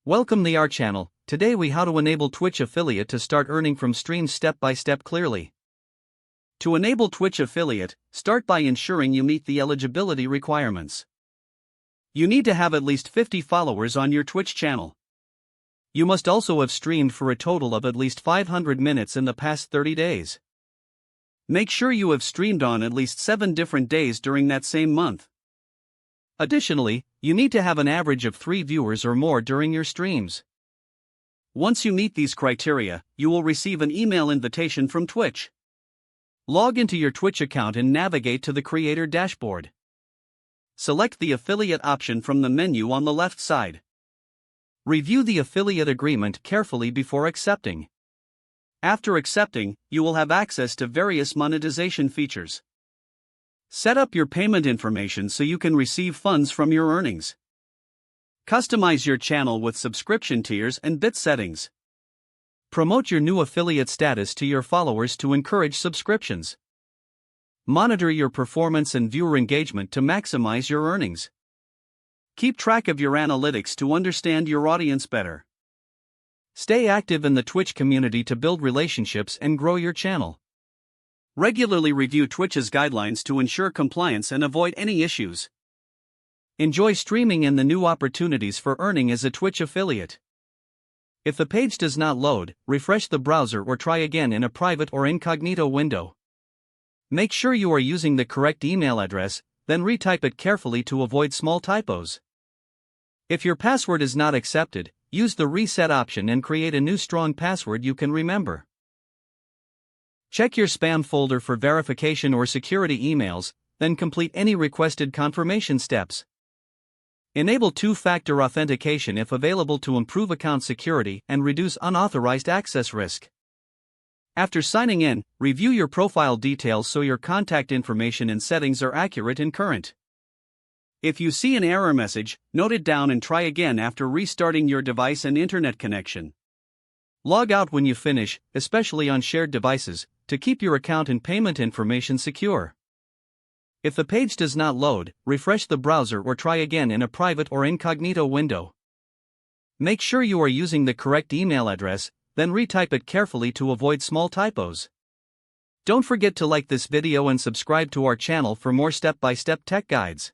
Welcome to our channel. Today we how to enable Twitch affiliate to start earning from streams step by step clearly. To enable Twitch affiliate, start by ensuring you meet the eligibility requirements. You need to have at least 50 followers on your Twitch channel. You must also have streamed for a total of at least 500 minutes in the past 30 days. Make sure you have streamed on at least 7 different days during that same month. Additionally, you need to have an average of 3 viewers or more during your streams. Once you meet these criteria, you will receive an email invitation from Twitch. Log into your Twitch account and navigate to the creator dashboard. Select the affiliate option from the menu on the left side. Review the affiliate agreement carefully before accepting. After accepting, you will have access to various monetization features. Set up your payment information so you can receive funds from your earnings. Customize your channel with subscription tiers and bit settings. Promote your new affiliate status to your followers to encourage subscriptions. Monitor your performance and viewer engagement to maximize your earnings. Keep track of your analytics to understand your audience better. Stay active in the Twitch community to build relationships and grow your channel. Regularly review Twitch's guidelines to ensure compliance and avoid any issues. Enjoy streaming and the new opportunities for earning as a Twitch affiliate. If the page does not load, refresh the browser or try again in a private or incognito window. Make sure you are using the correct email address, then retype it carefully to avoid small typos. If your password is not accepted, use the reset option and create a new strong password you can remember. Check your spam folder for verification or security emails, then complete any requested confirmation steps. Enable two-factor authentication if available to improve account security and reduce unauthorized access risk. After signing in, review your profile details so your contact information and settings are accurate and current. If you see an error message, note it down and try again after restarting your device and internet connection. Log out when you finish, especially on shared devices, to keep your account and payment information secure. If the page does not load, refresh the browser or try again in a private or incognito window. Make sure you are using the correct email address, then retype it carefully to avoid small typos. Don't forget to like this video and subscribe to our channel for more step-by-step tech guides.